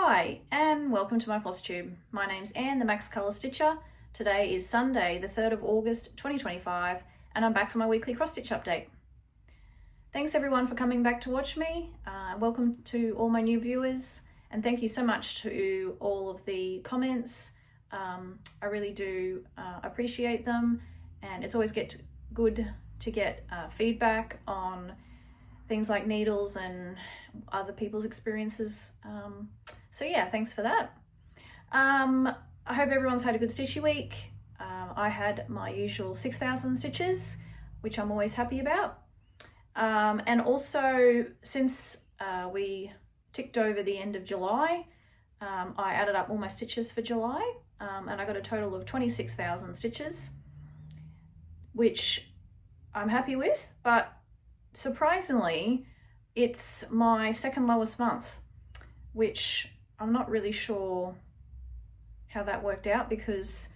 Hi and welcome to my Flosstube. My name's Anne, the Max Colour Stitcher. Today is Sunday the 3rd of August 2025 and I'm back for my weekly cross stitch update. Thanks everyone for coming back to watch me. Welcome to all my new viewers and thank you so much to all of the comments. I really do appreciate them, and it's always good to get feedback on things like needles and other people's experiences. So yeah, thanks for that. I hope everyone's had a good stitchy week. I had my usual 6,000 stitches, which I'm always happy about. And also, since we ticked over the end of July, I added up all my stitches for July, and I got a total of 26,000 stitches, which I'm happy with, but surprisingly, it's my second lowest month, which I'm not really sure how that worked out, because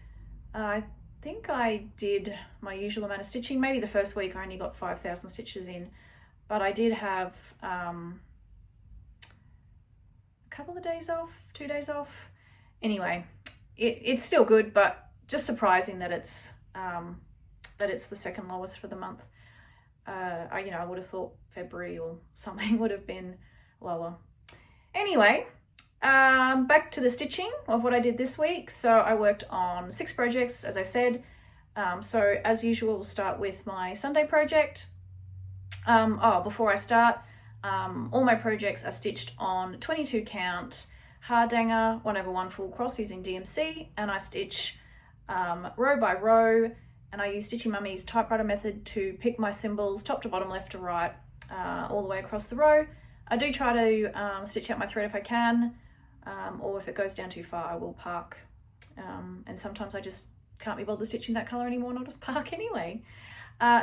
I think I did my usual amount of stitching. Maybe the first week I only got 5,000 stitches in, but I did have a couple of days off, 2 days off. Anyway, it's still good, but just surprising that it's the second lowest for the month. I would have thought February or something would have been lower. Anyway, back to the stitching of what I did this week. So I worked on 6 projects, as I said. So as usual, we'll start with my Sunday project. Before I start, all my projects are stitched on 22 count hardanger 1/1 full cross using DMC, and I stitch row by row. And I use Stitchy Mummy's typewriter method to pick my symbols top to bottom, left to right, all the way across the row. I do try to stitch out my thread if I can, or if it goes down too far, I will park. And sometimes I just can't be bothered stitching that colour anymore and I'll just park anyway.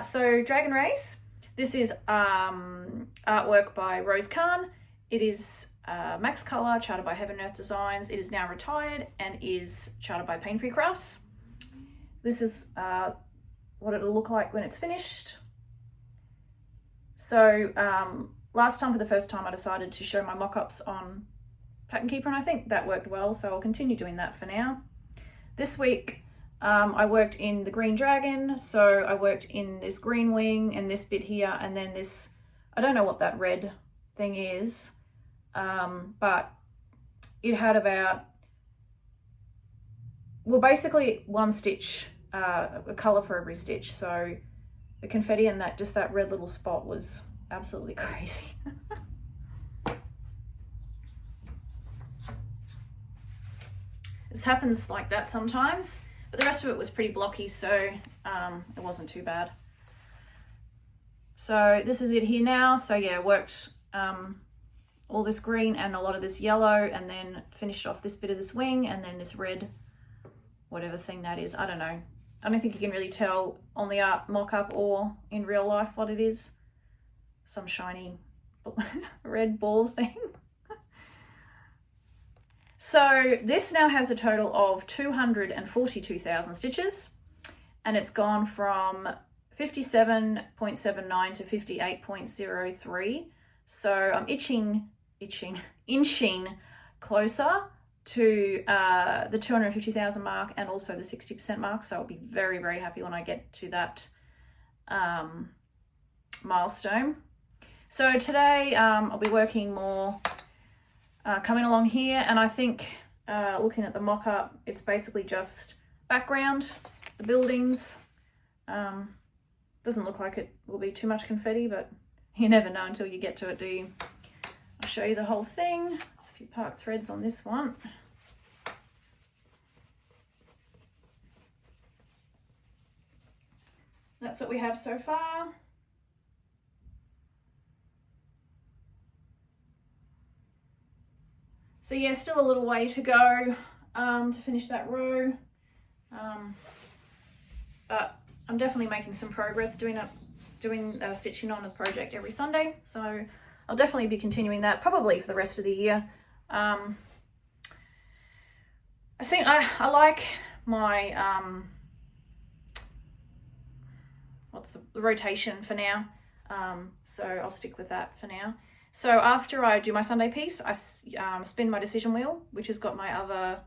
So Dragon Race, this is artwork by Rose Khan. It is Max Colour, charted by Heaven and Earth Designs. It is now retired and is charted by Pain Free Crafts. This is what it'll look like when it's finished. So last time, for the first time, I decided to show my mock-ups on Pattern Keeper, and I think that worked well, so I'll continue doing that for now. This week I worked in the green dragon, so I worked in this green wing and this bit here, and then this, I don't know what that red thing is, but it had about, well, basically one stitch, a colour for every stitch. So the confetti and that red little spot was absolutely crazy. This happens like that sometimes, but the rest of it was pretty blocky, so it wasn't too bad. So this is it here now. So yeah, worked all this green and a lot of this yellow, and then finished off this bit of this wing, and then this red, whatever thing that is, I don't know. I don't think you can really tell on the art mock-up or in real life what it is. Some shiny red ball thing. So this now has a total of 242,000 stitches, and it's gone from 57.79 to 58.03. So I'm inching closer to the 250,000 mark and also the 60% mark. So I'll be very, very happy when I get to that milestone. So today I'll be working more coming along here, and I think looking at the mock-up, it's basically just background, the buildings. Doesn't look like it will be too much confetti, but you never know until you get to it, do you? I'll show you the whole thing. There's a few park threads on this one. That's what we have so far. So yeah, still a little way to go to finish that row. But I'm definitely making some progress doing stitching on the project every Sunday. So I'll definitely be continuing that probably for the rest of the year. I think I like my what's the rotation for now. So I'll stick with that for now. So after I do my Sunday piece, I spin my decision wheel, which has got my other,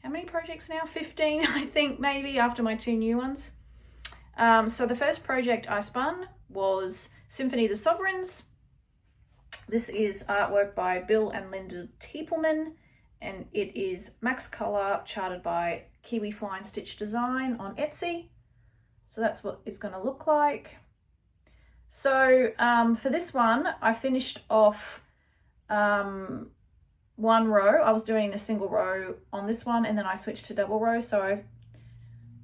how many projects now? 15, I think, maybe, after my 2 new ones. So the first project I spun was Symphony the Sovereigns. This is artwork by Bill and Linda Tiepelman, and it is max color, charted by Kiwi Flying Stitch Design on Etsy. So that's what it's going to look like. So for this one, I finished off 1 row. I was doing a single row on this one, and then I switched to double row. So I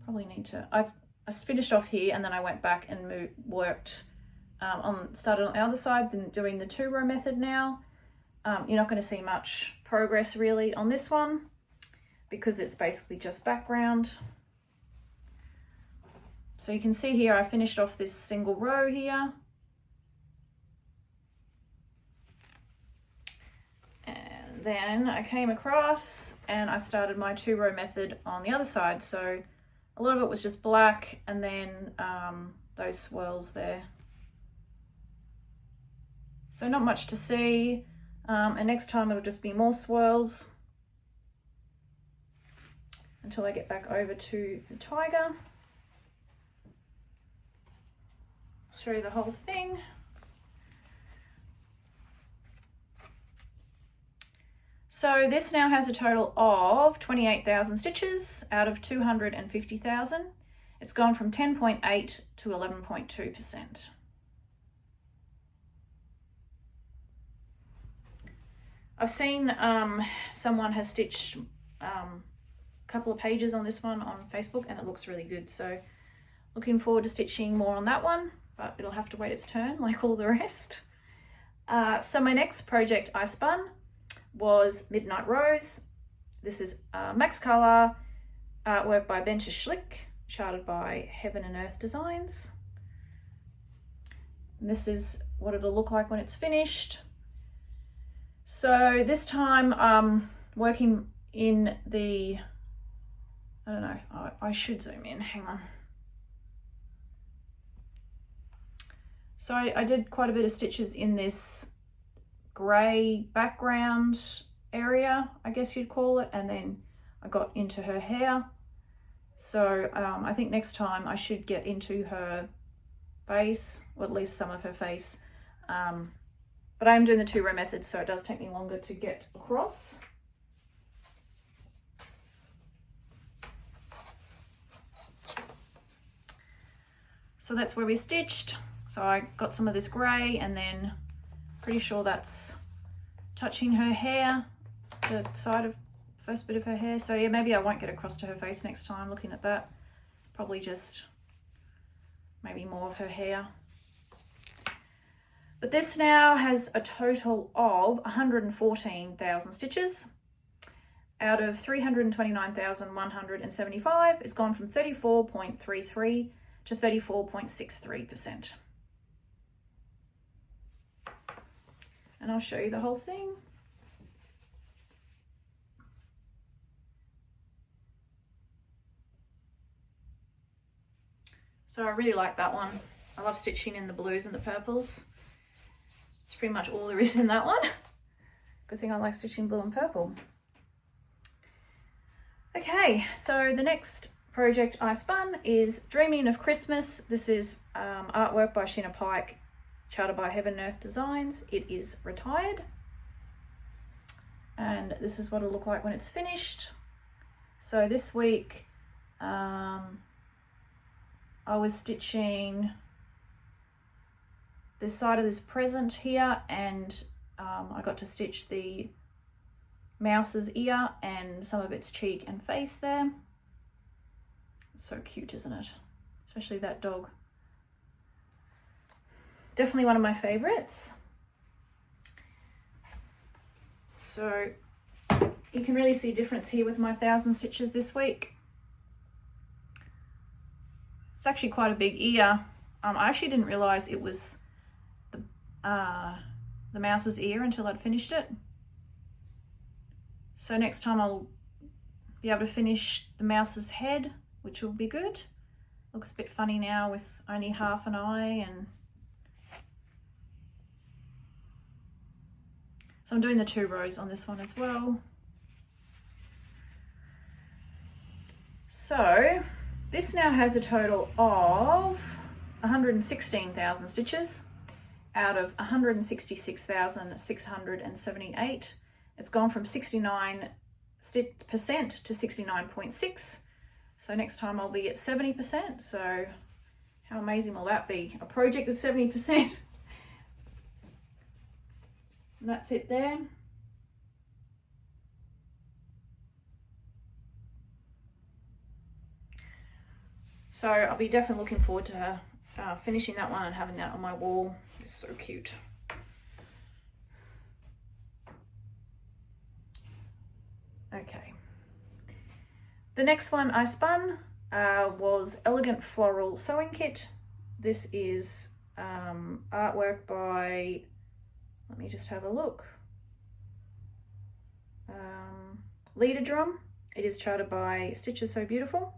probably need to, I finished off here, and then I went back and worked started on the other side, then doing the 2 row method now. You're not going to see much progress really on this one because it's basically just background. So you can see here I finished off this single row here. And then I came across and I started my 2 row method on the other side. So a lot of it was just black, and then those swirls there. So not much to see. And next time it'll just be more swirls until I get back over to the tiger. Show you the whole thing. So this now has a total of 28,000 stitches out of 250,000. It's gone from 10.8 to 11.2%. I've seen someone has stitched a couple of pages on this one on Facebook, and it looks really good. So looking forward to stitching more on that one, but it'll have to wait its turn like all the rest. So my next project I spun was Midnight Rose. This is max color artwork by Bente Schlick, charted by Heaven and Earth Designs. And this is what it'll look like when it's finished. So this time working in the, I don't know, I should zoom in, hang on. So I did quite a bit of stitches in this grey background area, I guess you'd call it, and then I got into her hair. So I think next time I should get into her face, or at least some of her face. But I'm doing the 2 row method, so it does take me longer to get across. So that's where we stitched. So I got some of this grey, and then pretty sure that's touching her hair, the side of first bit of her hair. So yeah, maybe I won't get across to her face next time looking at that. Probably just maybe more of her hair. But this now has a total of 114,000 stitches out of 329,175. It's gone from 34.33 to 34.63%. And I'll show you the whole thing. So I really like that one. I love stitching in the blues and the purples. It's pretty much all there is in that one. Good thing I like stitching blue and purple. Okay, so the next project I spun is Dreaming of Christmas. This is artwork by Sheena, Pike, charted by Heaven and Earth Designs. It is retired. And this is what it'll look like when it's finished. So this week I was stitching this side of this present here, and I got to stitch the mouse's ear and some of its cheek and face there. It's so cute, isn't it? Especially that dog. Definitely one of my favorites. So you can really see a difference here with my 1,000 stitches this week. It's actually quite a big ear. I actually didn't realize it was the mouse's ear until I'd finished it. So next time I'll be able to finish the mouse's head, which will be good. Looks a bit funny now with only half an eye, and So I'm doing the 2 rows on this one as well. So this now has a total of 116,000 stitches out of 166,678. It's gone from 69% to 69.6. So next time I'll be at 70%. So how amazing will that be? A project at 70%. And that's it there. So I'll be definitely looking forward to finishing that one and having that on my wall. It's so cute. Okay. The next one I spun was Elegant Floral Sewing Kit. This is artwork by, let me just have a look, Liededrom. It is charted by Stitchessewbeautiful.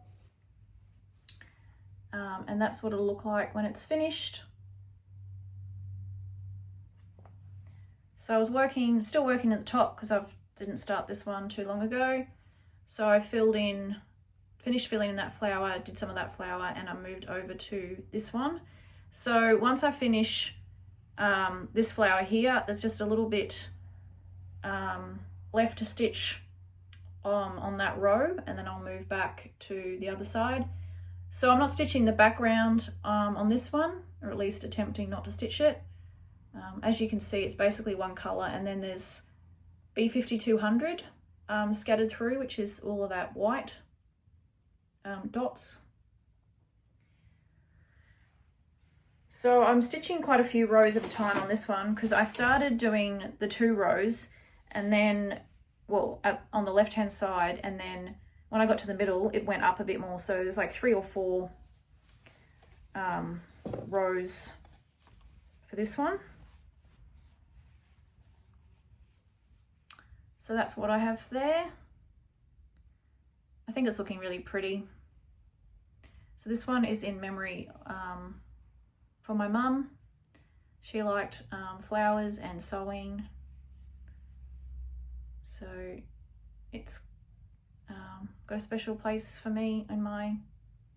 And that's what it'll look like when it's finished. So I was still working at the top because I didn't start this one too long ago. So I finished filling in that flower, did some of that flower, and I moved over to this one. So once I finish this flower here, there's just a little bit left to stitch on that row, and then I'll move back to the other side. So I'm not stitching the background on this one, or at least attempting not to stitch it. As you can see, it's basically one colour, and then there's B5200 scattered through, which is all of that white dots. So I'm stitching quite a few rows at a time on this one because I started doing the 2 rows and then, well, on the left hand side, and then when I got to the middle it went up a bit more, so there's like 3 or 4 rows for this one. So that's what I have there. I think it's looking really pretty. So this one is in memory for my mum. She liked flowers and sewing, so it's got a special place for me in my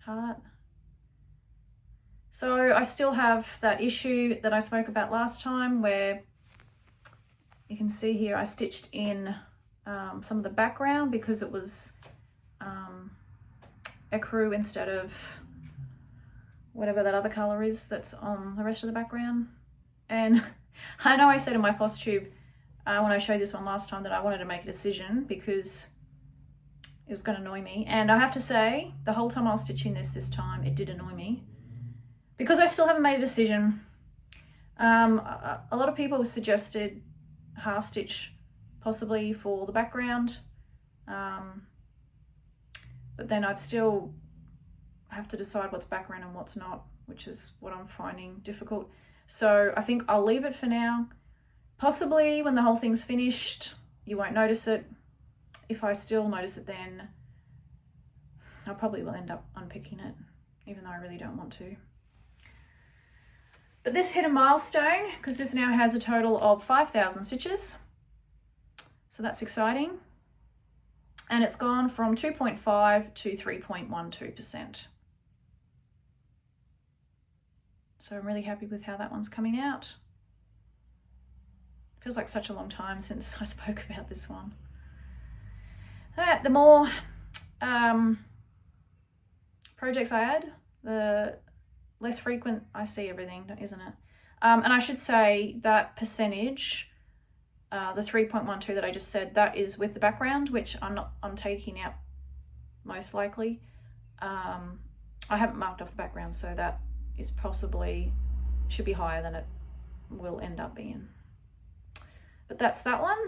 heart. So I still have that issue that I spoke about last time, where you can see here I stitched in some of the background because it was ecru instead of whatever that other colour is that's on the rest of the background. And I know I said in my Flosstube when I showed this one last time that I wanted to make a decision because it was going to annoy me, and I have to say the whole time I was stitching this time it did annoy me because I still haven't made a decision. A lot of people suggested half stitch possibly for the background, but then I'd still have to decide what's background and what's not, which is what I'm finding difficult. So I think I'll leave it for now. Possibly when the whole thing's finished you won't notice it. If I still notice it, then I probably will end up unpicking it, even though I really don't want to. But this hit a milestone because this now has a total of 5,000 stitches. So that's exciting. And it's gone from 2.5 to 3.12%. So I'm really happy with how that one's coming out. Feels like such a long time since I spoke about this one. The more projects I add, the less frequent I see everything, isn't it? And I should say that percentage, the 3.12 that I just said, that is with the background, which I'm taking out most likely. I haven't marked off the background, so that is should be higher than it will end up being. But that's that one.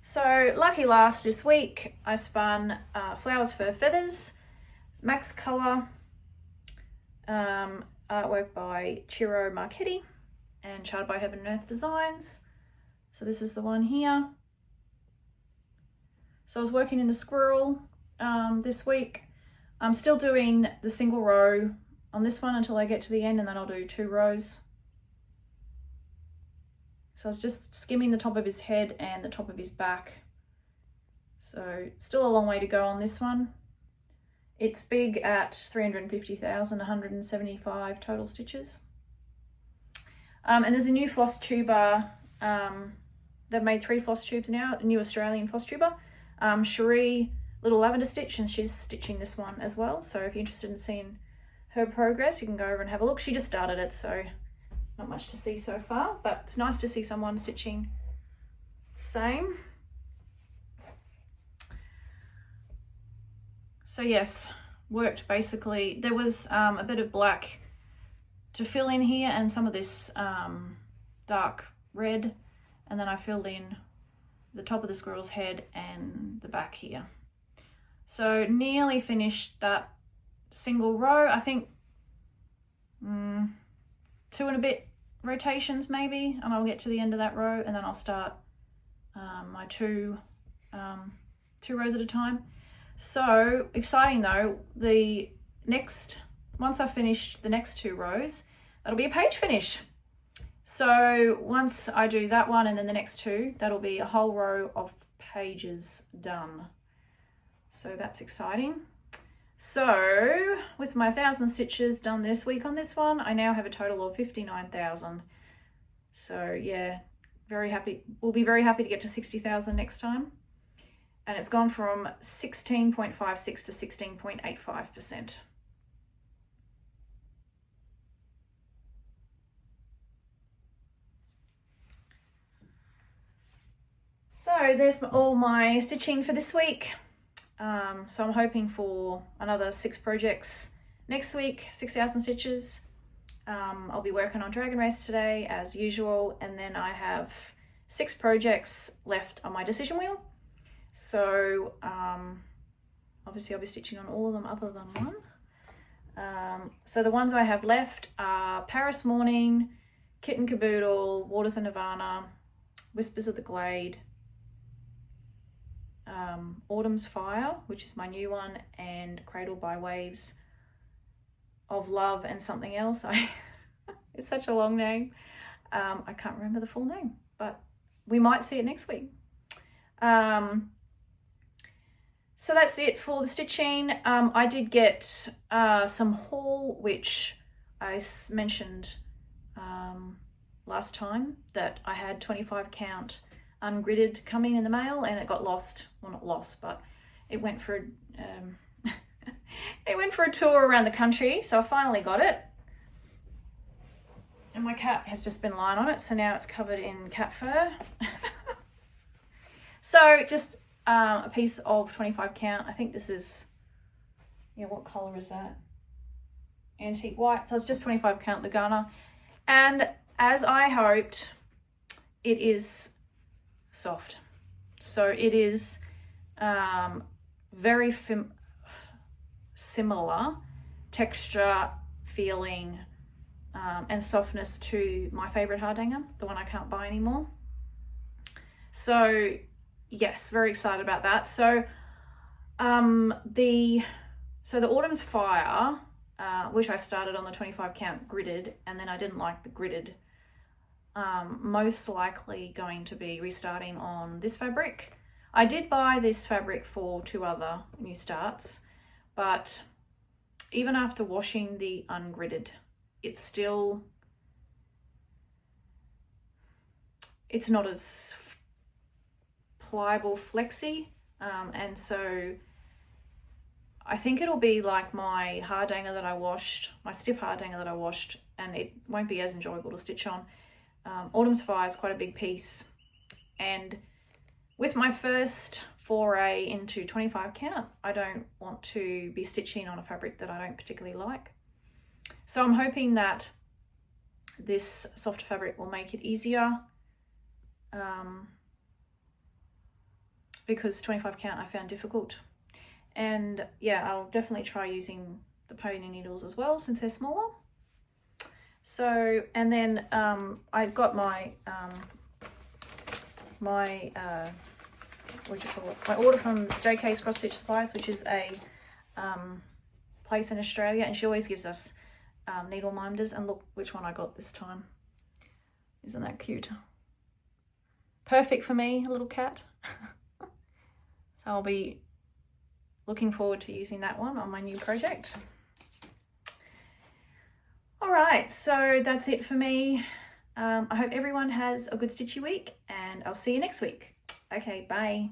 So lucky last this week, I spun Flowers for Feathers. It's Max Colour, artwork by Ciro Marchetti and charted by Heaven and Earth Designs. So this is the one here. So I was working in the squirrel this week. I'm still doing the single row on this one until I get to the end, and then I'll do 2 rows. So I was just skimming the top of his head and the top of his back. So still a long way to go on this one. It's big at 350,175 total stitches. And there's a new Flosstuber. They've made 3 Flosstubes now, a new Australian Flosstuber. Cherie, little lavender stitch, and she's stitching this one as well. So if you're interested in seeing her progress, you can go over and have a look. She just started it, so not much to see so far, but it's nice to see someone stitching the same. So yes, worked basically. There was a bit of black to fill in here and some of this dark red, and then I filled in the top of the squirrel's head and the back here. So nearly finished that single row. I think 2 and a bit rotations maybe, and I'll get to the end of that row, and then I'll start my two rows at a time. So exciting though, once I've finished the next 2 rows, that'll be a page finish. So once I do that one and then the next 2, that'll be a whole row of pages done. So that's exciting. So with my 1,000 stitches done this week on this one, I now have a total of 59,000. So yeah, very happy. We'll be very happy to get to 60,000 next time. And it's gone from 16.56 to 16.85%. So there's all my stitching for this week. So I'm hoping for another 6 projects next week, 6,000 stitches. I'll be working on Dragon Race today as usual, and then I have 6 projects left on my decision wheel. So obviously I'll be stitching on all of them other than one. So the ones I have left are Paris Morning, Kitten Caboodle, Waters of Nirvana, Whispers of the Glade, Autumn's Fire, which is my new one, and Cradle by Waves of Love and something else. It's such a long name. I can't remember the full name, but we might see it next week. So that's it for the stitching. I did get some haul, which I mentioned last time, that I had 25 count ungridded coming in the mail, and it got lost. Well, not lost, but it went for it went for a tour around the country. So I finally got it, and my cat has just been lying on it, so now it's covered in cat fur. So just a piece of 25 count. I think this is, yeah, what color is that? Antique white. So it's just 25 count Lugana, and as I hoped, it is soft. So it is very similar texture, feeling, and softness to my favorite hardanger, the one I can't buy anymore. So yes, very excited about that. So the Autumn's Fire, which I started on the 25 count gridded, and then I didn't like the gridded. Most likely going to be restarting on this fabric. I did buy this fabric for 2 other new starts, but even after washing the ungridded, it's not as pliable, flexy, and so I think it'll be like my hardanger that I washed, my stiff hardanger that I washed, and it won't be as enjoyable to stitch on. Autumn's Fire is quite a big piece, and with my first foray into 25 count, I don't want to be stitching on a fabric that I don't particularly like. So I'm hoping that this softer fabric will make it easier, because 25 count I found difficult. And yeah, I'll definitely try using the pony needles as well, since they're smaller. So, and then I got my my order from JK's Cross Stitch Supplies, which is a place in Australia, and she always gives us needle minders. And look which one I got this time. Isn't that cute? perfect for me, a little cat. So I'll be looking forward to using that one on my new project. All right, so that's it for me. I hope everyone has a good stitchy week, and I'll see you next week. Okay, bye.